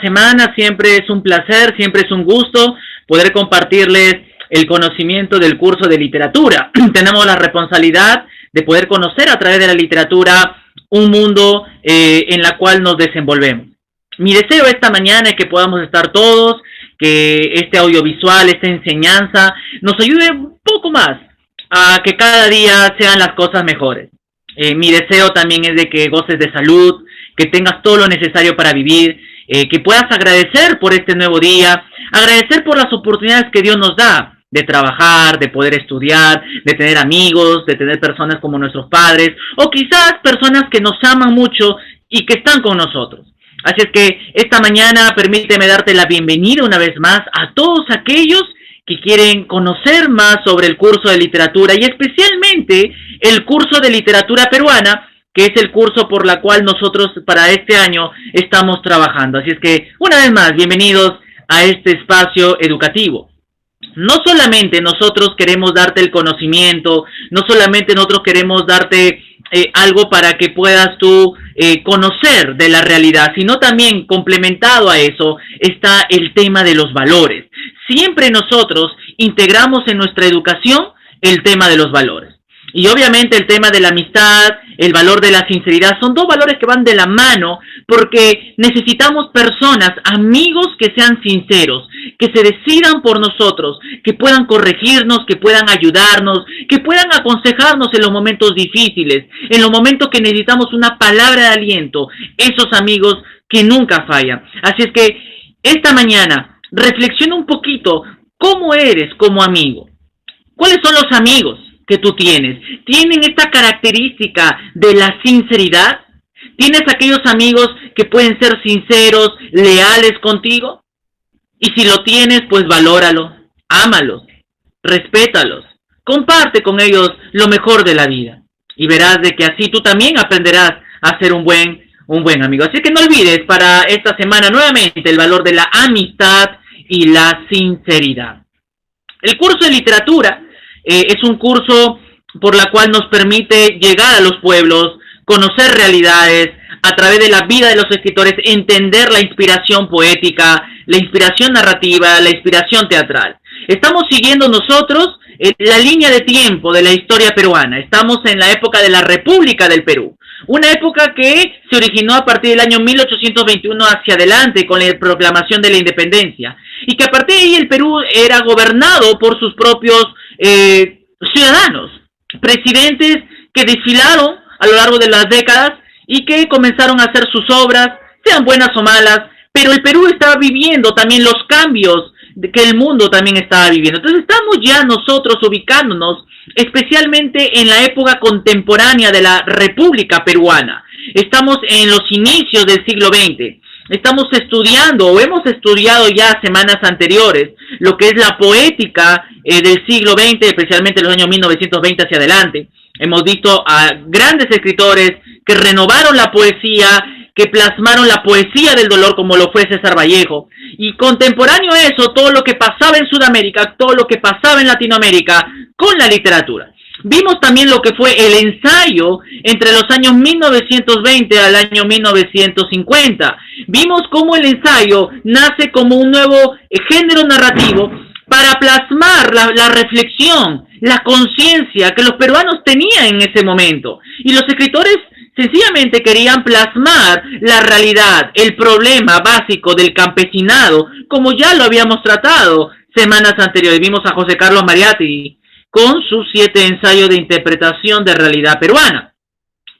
semana. Siempre es un placer, siempre es un gusto poder compartirles el conocimiento del curso de literatura. Tenemos la responsabilidad de poder conocer a través de la literatura un mundo en la cual nos desenvolvemos. Mi deseo esta mañana es que podamos estar todos, que este audiovisual, esta enseñanza nos ayude un poco más a que cada día sean las cosas mejores. Mi deseo también es de que goces de salud, que tengas todo lo necesario para vivir, que puedas agradecer por este nuevo día, agradecer por las oportunidades que Dios nos da de trabajar, de poder estudiar, de tener amigos, de tener personas como nuestros padres, o quizás personas que nos aman mucho y que están con nosotros. Así es que esta mañana permíteme darte la bienvenida una vez más a todos aquellos que quieren conocer más sobre el curso de literatura y especialmente el curso de literatura peruana, que es el curso por la cual nosotros para este año estamos trabajando. Así es que una vez más, bienvenidos a este espacio educativo. No solamente nosotros queremos darte el conocimiento, no solamente nosotros queremos darte algo para que puedas tú conocer de la realidad, sino también complementado a eso está el tema de los valores. Siempre nosotros integramos en nuestra educación el tema de los valores. Y obviamente el tema de la amistad, el valor de la sinceridad, son dos valores que van de la mano porque necesitamos personas, amigos que sean sinceros, que se decidan por nosotros, que puedan corregirnos, que puedan ayudarnos, que puedan aconsejarnos en los momentos difíciles, en los momentos que necesitamos una palabra de aliento, esos amigos que nunca fallan. Así es que esta mañana reflexiona un poquito cómo eres como amigo. ¿Cuáles son los amigos que tú tienes? ¿Tienen esta característica de la sinceridad? ¿Tienes aquellos amigos que pueden ser sinceros, leales contigo? Y si lo tienes, pues valóralo, ámalos, respétalos, comparte con ellos lo mejor de la vida. Y verás de que así tú también aprenderás a ser un buen amigo. Así que no olvides para esta semana nuevamente el valor de la amistad y la sinceridad. El curso de literatura es un curso por la cual nos permite llegar a los pueblos, conocer realidades, a través de la vida de los escritores, entender la inspiración poética, la inspiración narrativa, la inspiración teatral. Estamos siguiendo nosotros la línea de tiempo de la historia peruana. Estamos en la época de la República del Perú, una época que se originó a partir del año 1821 hacia adelante con la proclamación de la independencia, y que a partir de ahí el Perú era gobernado por sus propios ciudadanos, presidentes que desfilaron a lo largo de las décadas y que comenzaron a hacer sus obras, sean buenas o malas, pero el Perú estaba viviendo también los cambios que el mundo también estaba viviendo. Entonces estamos ya nosotros ubicándonos especialmente en la época contemporánea de la República Peruana. Estamos en los inicios del siglo XX. Estamos estudiando o hemos estudiado ya semanas anteriores lo que es la poética del siglo XX, especialmente en los años 1920 hacia adelante. Hemos visto a grandes escritores que renovaron la poesía, que plasmaron la poesía del dolor como lo fue César Vallejo. Y contemporáneo a eso, todo lo que pasaba en Sudamérica, todo lo que pasaba en Latinoamérica con la literatura. Vimos también lo que fue el ensayo entre los años 1920 al año 1950. Vimos cómo el ensayo nace como un nuevo género narrativo para plasmar la reflexión, la conciencia que los peruanos tenían en ese momento. Y los escritores sencillamente querían plasmar la realidad, el problema básico del campesinado, como ya lo habíamos tratado semanas anteriores. Vimos a José Carlos Mariátegui con sus 7 ensayos de interpretación de realidad peruana.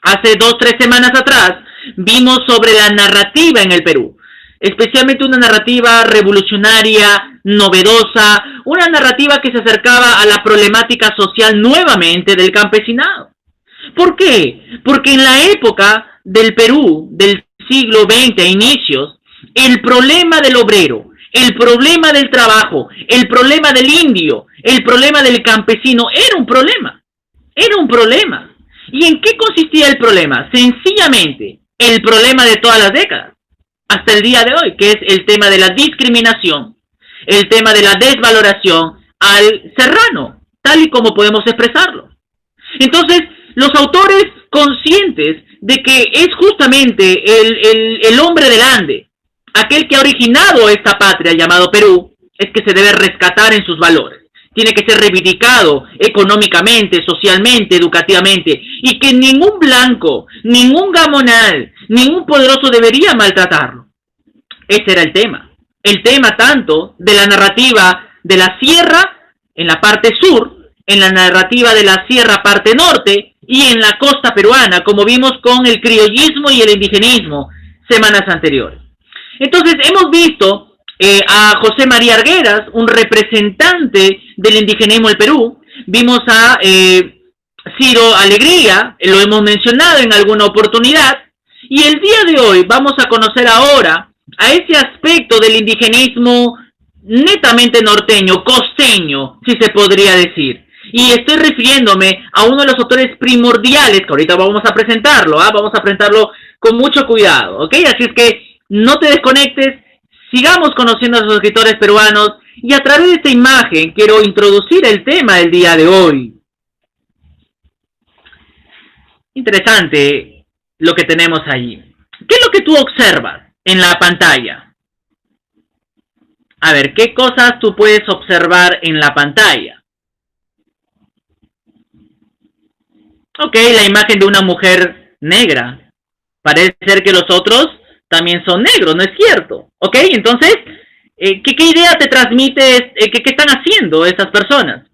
Hace 2 o 3 semanas atrás vimos sobre la narrativa en el Perú, especialmente una narrativa revolucionaria, novedosa, una narrativa que se acercaba a la problemática social nuevamente del campesinado. ¿Por qué? Porque en la época del Perú, del siglo XX a inicios, el problema del obrero, el problema del trabajo, el problema del indio, el problema del campesino, era un problema. Era un problema. ¿Y en qué consistía el problema? Sencillamente, el problema de todas las décadas, hasta el día de hoy, que es el tema de la discriminación, el tema de la desvaloración al serrano, tal y como podemos expresarlo. Entonces, los autores conscientes de que es justamente el hombre del Ande, aquel que ha originado esta patria llamado Perú, es que se debe rescatar en sus valores. Tiene que ser reivindicado económicamente, socialmente, educativamente, y que ningún blanco, ningún gamonal, ningún poderoso debería maltratarlo. Ese era el tema tanto de la narrativa de la sierra en la parte sur, en la narrativa de la sierra parte norte y en la costa peruana, como vimos con el criollismo y el indigenismo semanas anteriores. Entonces hemos visto a José María Arguedas, un representante del indigenismo del Perú. Vimos a Ciro Alegría, lo hemos mencionado en alguna oportunidad, y el día de hoy vamos a conocer ahora a ese aspecto del indigenismo netamente norteño, costeño, si se podría decir. Y estoy refiriéndome a uno de los autores primordiales, que ahorita vamos a presentarlo, vamos a presentarlo con mucho cuidado, ¿ok? Así es que no te desconectes, sigamos conociendo a los escritores peruanos, y a través de esta imagen quiero introducir el tema del día de hoy. Interesante lo que tenemos allí. ¿Qué es lo que tú observas en la pantalla? A ver, ¿qué cosas tú puedes observar en la pantalla? Ok, la imagen de una mujer negra. Parece ser que los otros también son negros, ¿no es cierto? Ok, entonces, ¿qué idea te transmite, qué están haciendo estas personas?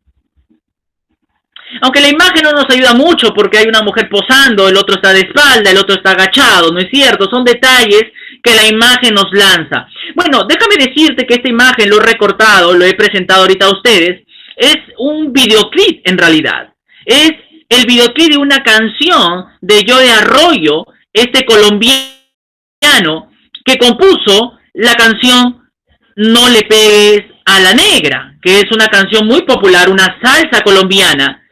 Aunque la imagen no nos ayuda mucho porque hay una mujer posando, el otro está de espalda, el otro está agachado, ¿no es cierto? Son detalles que la imagen nos lanza. Bueno, déjame decirte que esta imagen lo he recortado, lo he presentado ahorita a ustedes, es un videoclip en realidad. Es el videoclip de una canción de Joe Arroyo, este colombiano, que compuso la canción No le pegues a la negra, que es una canción muy popular, una salsa colombiana,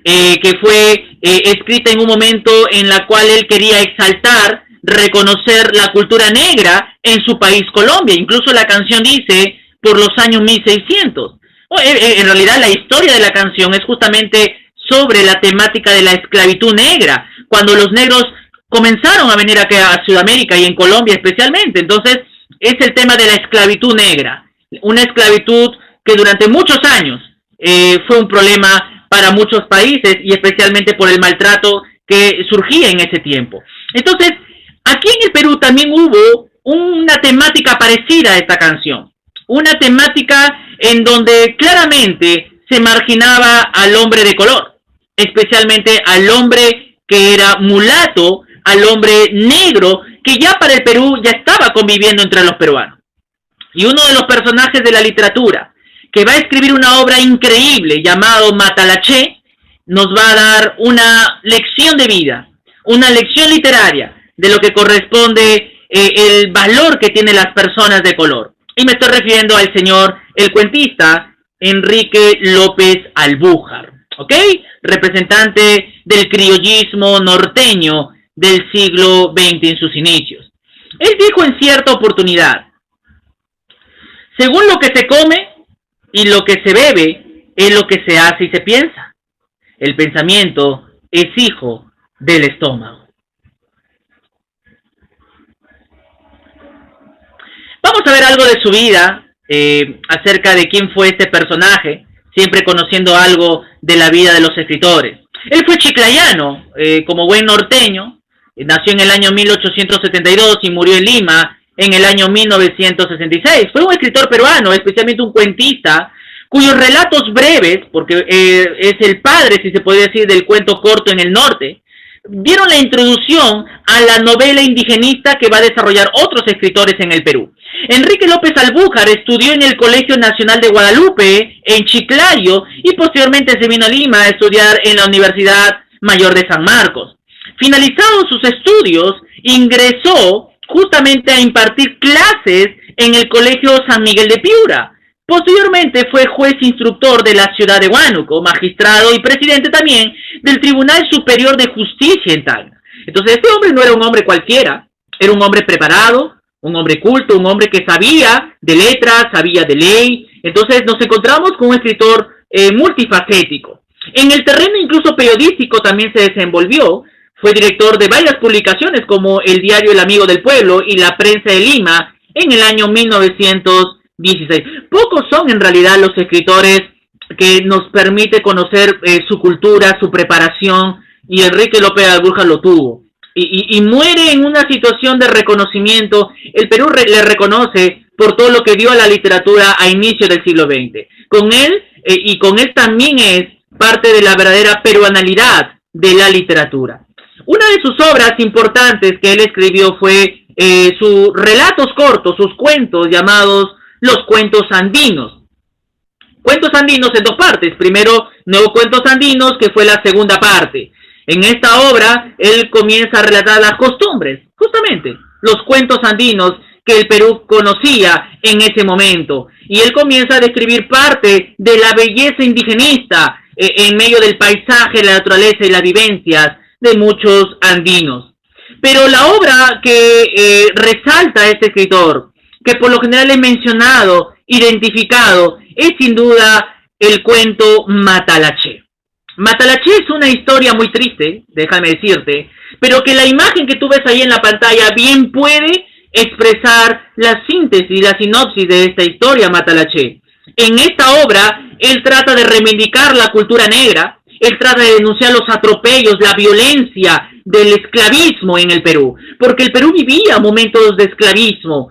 que fue escrita en un momento en la cual él quería exaltar, reconocer la cultura negra en su país Colombia. Incluso la canción dice por los años 1600. En realidad la historia de la canción es justamente sobre la temática de la esclavitud negra, cuando los negros comenzaron a venir acá a Sudamérica y en Colombia especialmente. Entonces es el tema de la esclavitud negra, una esclavitud que durante muchos años fue un problema para muchos países y especialmente por el maltrato que surgía en ese tiempo. Entonces, aquí en el Perú también hubo una temática parecida a esta canción, una temática en donde claramente se marginaba al hombre de color, especialmente al hombre que era mulato, al hombre negro, que ya para el Perú ya estaba conviviendo entre los peruanos. Y uno de los personajes de la literatura, que va a escribir una obra increíble llamado Matalaché, nos va a dar una lección de vida, una lección literaria de lo que corresponde el valor que tienen las personas de color. Y me estoy refiriendo al señor, el cuentista Enrique López Albújar, ¿ok? Representante del criollismo norteño del siglo XX en sus inicios. Él dijo en cierta oportunidad: según lo que se come y lo que se bebe, es lo que se hace y se piensa. El pensamiento es hijo del estómago. Vamos a ver algo de su vida, acerca de quién fue este personaje, siempre conociendo algo de la vida de los escritores. Él fue chiclayano, como buen norteño, nació en el año 1872 y murió en Lima en el año 1966. Fue un escritor peruano, especialmente un cuentista, cuyos relatos breves, porque es el padre, si se puede decir, del cuento corto en el norte, dieron la introducción a la novela indigenista que va a desarrollar otros escritores en el Perú. Enrique López Albújar estudió en el Colegio Nacional de Guadalupe, en Chiclayo, y posteriormente se vino a Lima a estudiar en la Universidad Mayor de San Marcos. Finalizados sus estudios, ingresó justamente a impartir clases en el Colegio San Miguel de Piura. Posteriormente fue juez instructor de la ciudad de Huánuco, magistrado y presidente también del Tribunal Superior de Justicia en Tacna. Entonces este hombre no era un hombre cualquiera, era un hombre preparado, un hombre culto, un hombre que sabía de letras, sabía de ley. Entonces nos encontramos con un escritor multifacético. En el terreno incluso periodístico también se desenvolvió. Fue director de varias publicaciones como el diario El Amigo del Pueblo y La Prensa de Lima, en el año 1916. Pocos son en realidad los escritores que nos permite conocer su cultura, su preparación, y Enrique López de Alburja lo tuvo. Y muere en una situación de reconocimiento. El Perú le reconoce por todo lo que dio a la literatura a inicios del siglo XX. Con él, y con él también es parte de la verdadera peruanalidad de la literatura. Una de sus obras importantes que él escribió fue sus relatos cortos, sus cuentos llamados Los Cuentos Andinos. Cuentos Andinos en dos partes. Primero, Nuevos Cuentos Andinos, que fue la segunda parte. En esta obra, él comienza a relatar las costumbres, justamente, los cuentos andinos que el Perú conocía en ese momento. Y él comienza a describir parte de la belleza indigenista en medio del paisaje, la naturaleza y las vivencias de muchos andinos. Pero la obra que resalta a este escritor, que por lo general he mencionado, identificado, es sin duda el cuento Matalaché. Matalaché es una historia muy triste, déjame decirte, pero que la imagen que tú ves ahí en la pantalla bien puede expresar la síntesis, la sinopsis de esta historia Matalaché. En esta obra, él trata de reivindicar la cultura negra, él trata de denunciar los atropellos, la violencia del esclavismo en el Perú, porque el Perú vivía momentos de esclavismo.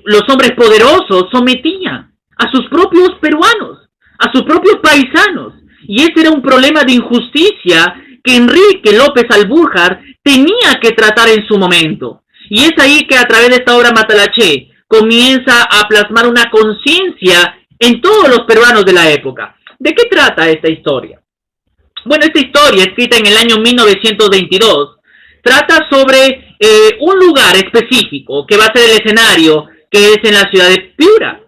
Los hombres poderosos sometían a sus propios peruanos, a sus propios paisanos. Y ese era un problema de injusticia que Enrique López Alburjar tenía que tratar en su momento. Y es ahí que a través de esta obra Matalaché comienza a plasmar una conciencia en todos los peruanos de la época. ¿De qué trata esta historia? Bueno, esta historia, escrita en el año 1922, trata sobre un lugar específico que va a ser el escenario, que es en la ciudad de Piura.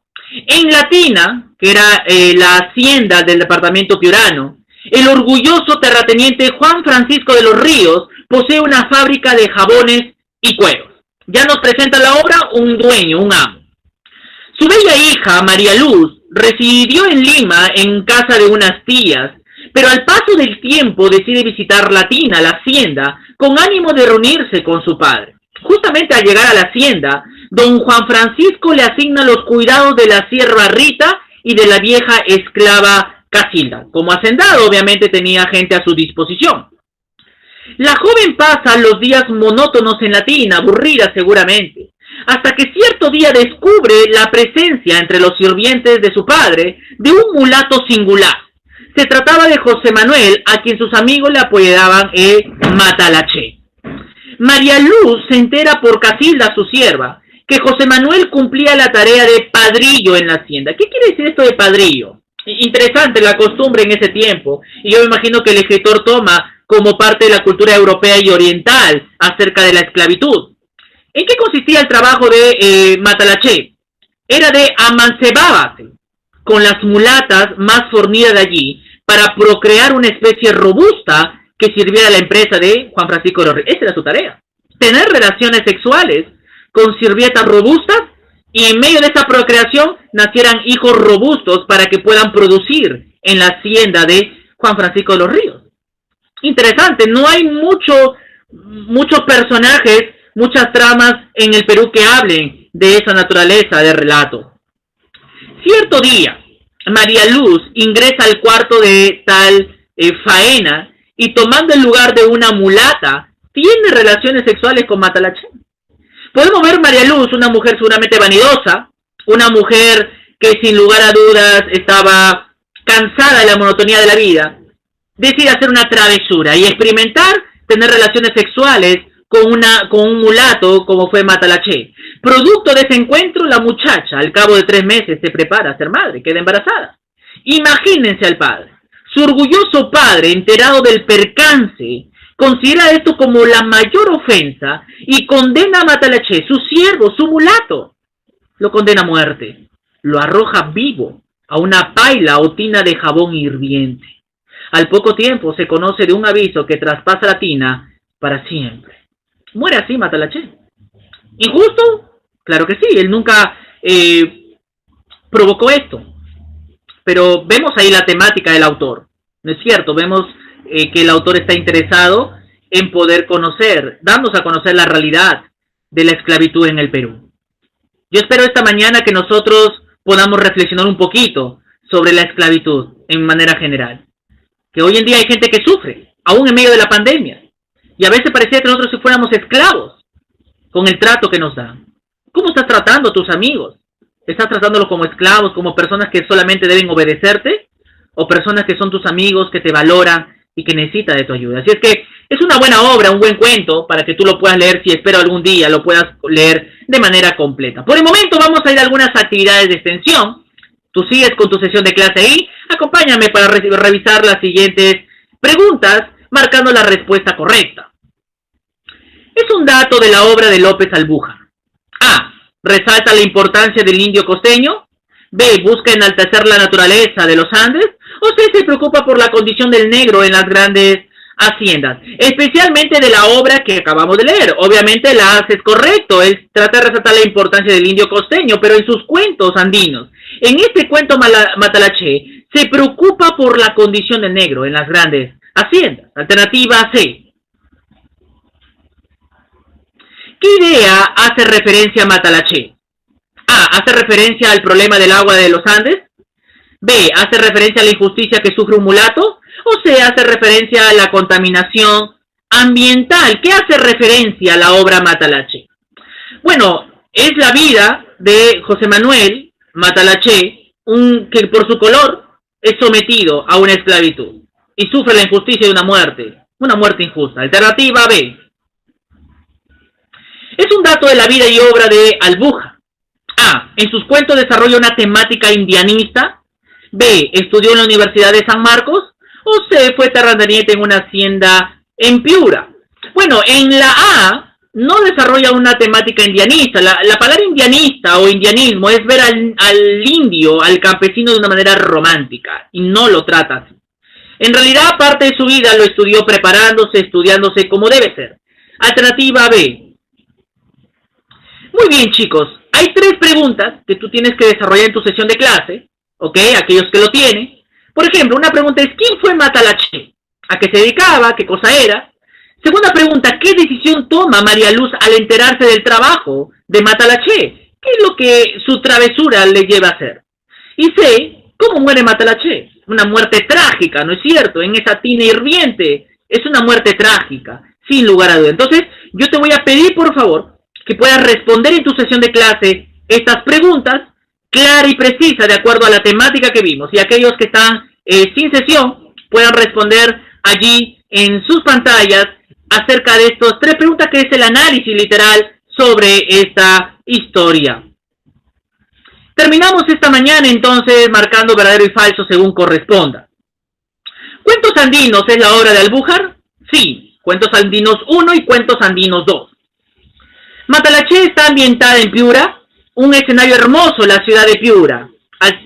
En Latina, que era la hacienda del departamento piurano, el orgulloso terrateniente Juan Francisco de los Ríos posee una fábrica de jabones y cueros. Ya nos presenta la obra un dueño, un amo. Su bella hija, María Luz, residió en Lima en casa de unas tías, pero al paso del tiempo decide visitar Latina, la hacienda, con ánimo de reunirse con su padre. Justamente al llegar a la hacienda, don Juan Francisco le asigna los cuidados de la sierva Rita y de la vieja esclava Casilda. Como hacendado, obviamente tenía gente a su disposición. La joven pasa los días monótonos en Latina, aburrida seguramente, hasta que cierto día descubre la presencia entre los sirvientes de su padre de un mulato singular. Se trataba de José Manuel, a quien sus amigos le apodaban Matalaché. María Luz se entera por Casilda, su sierva, que José Manuel cumplía la tarea de padrillo en la hacienda. ¿Qué quiere decir esto de padrillo? Interesante la costumbre en ese tiempo, y yo me imagino que el escritor toma como parte de la cultura europea y oriental acerca de la esclavitud. ¿En qué consistía el trabajo de Matalaché? Era de amancebábase con las mulatas más fornidas de allí para procrear una especie robusta que sirviera a la empresa de Juan Francisco de los Ríos. Esa era su tarea. Tener relaciones sexuales con sirvietas robustas y en medio de esa procreación nacieran hijos robustos para que puedan producir en la hacienda de Juan Francisco de los Ríos. Interesante, no hay muchos personajes, muchas tramas en el Perú que hablen de esa naturaleza de relato. Cierto día, María Luz ingresa al cuarto de tal faena y tomando el lugar de una mulata, tiene relaciones sexuales con Matalaché. Podemos ver María Luz, una mujer seguramente vanidosa, una mujer que sin lugar a dudas estaba cansada de la monotonía de la vida, decide hacer una travesura y experimentar tener relaciones sexuales con un mulato como fue Matalaché. Producto de ese encuentro, la muchacha, al cabo de 3 meses, se prepara a ser madre, queda embarazada. Imagínense al padre. Su orgulloso padre, enterado del percance, considera esto como la mayor ofensa y condena a Matalaché, su siervo, su mulato. Lo condena a muerte. Lo arroja vivo a una paila o tina de jabón hirviente. Al poco tiempo se conoce de un aviso que traspasa la tina para siempre. Muere así Matalaché. ¿Injusto? Claro que sí, él nunca provocó esto. Pero vemos ahí la temática del autor. ¿No es cierto? Vemos que el autor está interesado en poder conocer, darnos a conocer la realidad de la esclavitud en el Perú. Yo espero esta mañana que nosotros podamos reflexionar un poquito sobre la esclavitud en manera general. Que hoy en día hay gente que sufre, aún en medio de la pandemia. Y a veces parecía que nosotros si fuéramos esclavos con el trato que nos dan. ¿Cómo estás tratando a tus amigos? ¿Estás tratándolos como esclavos, como personas que solamente deben obedecerte? ¿O personas que son tus amigos, que te valoran y que necesitan de tu ayuda? Así es que es una buena obra, un buen cuento, para que tú lo puedas leer, si espero algún día lo puedas leer de manera completa. Por el momento vamos a ir a algunas actividades de extensión. Tú sigues con tu sesión de clase ahí. Acompáñame para revisar las siguientes preguntas, marcando la respuesta correcta. Es un dato de la obra de López Albújar. A. Resalta la importancia del indio costeño. B. Busca enaltecer la naturaleza de los Andes. O C. Se preocupa por la condición del negro en las grandes haciendas, especialmente de la obra que acabamos de leer. Obviamente la A es correcto, él trata de resaltar la importancia del indio costeño, pero en sus cuentos andinos. En este cuento Matalaché se preocupa por la condición del negro en las grandes haciendas. Alternativa C. ¿Qué idea hace referencia a Matalaché? A. Hace referencia al problema del agua de los Andes. B. Hace referencia a la injusticia que sufre un mulato. O C. Hace referencia a la contaminación ambiental. ¿Qué hace referencia a la obra Matalaché? Bueno, es la vida de José Manuel Matalaché, que por su color es sometido a una esclavitud y sufre la injusticia de una muerte injusta. Alternativa B. Es un dato de la vida y obra de Albújar. A. En sus cuentos desarrolla una temática indianista. B. Estudió en la Universidad de San Marcos. O C. Fue terrateniente en una hacienda en Piura. Bueno, en la A no desarrolla una temática indianista. La palabra indianista o indianismo es ver al indio, al campesino de una manera romántica, y no lo trata así. En realidad, parte de su vida lo estudió estudiándose como debe ser. Alternativa B. Muy bien, chicos. Hay 3 preguntas que tú tienes que desarrollar en tu sesión de clase, ¿ok? Aquellos que lo tienen. Por ejemplo, una pregunta es, ¿quién fue Matalaché? ¿A qué se dedicaba? ¿Qué cosa era? Segunda pregunta, ¿qué decisión toma María Luz al enterarse del trabajo de Matalaché? ¿Qué es lo que su travesura le lleva a hacer? Y C, ¿cómo muere Matalaché? Una muerte trágica, ¿no es cierto? En esa tina hirviente. Es una muerte trágica, sin lugar a duda. Entonces, yo te voy a pedir, por favor, que puedas responder en tu sesión de clase estas preguntas clara y precisa de acuerdo a la temática que vimos, y aquellos que están sin sesión puedan responder allí en sus pantallas acerca de estas 3 preguntas, que es el análisis literal sobre esta historia. Terminamos esta mañana entonces marcando verdadero y falso según corresponda. ¿Cuentos andinos es la obra de Albújar? Sí, Cuentos andinos 1 y Cuentos andinos 2. Matalaché está ambientada en Piura, un escenario hermoso, la ciudad de Piura.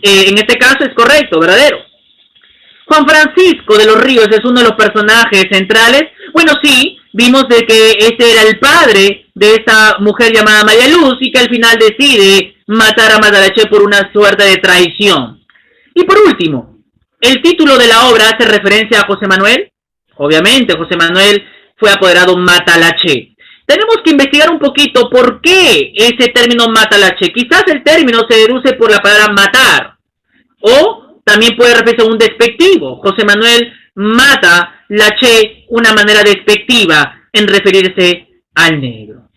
En este caso es correcto, verdadero. Juan Francisco de los Ríos es uno de los personajes centrales. Bueno, sí, vimos de que este era el padre de esta mujer llamada María Luz y que al final decide matar a Matalaché por una suerte de traición. Y por último, ¿el título de la obra hace referencia a José Manuel? Obviamente, José Manuel fue apoderado Matalaché. Tenemos que investigar un poquito por qué ese término Matalaché. Quizás el término se deduce por la palabra matar, o también puede referirse a un despectivo. José Manuel Matalaché, una manera despectiva en referirse al negro.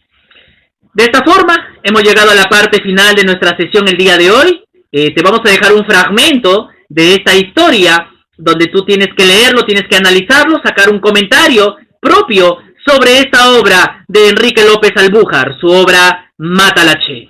De esta forma, hemos llegado a la parte final de nuestra sesión el día de hoy. Te vamos a dejar un fragmento de esta historia, donde tú tienes que leerlo, tienes que analizarlo, sacar un comentario propio sobre esta obra de Enrique López Albújar, su obra Matalaché.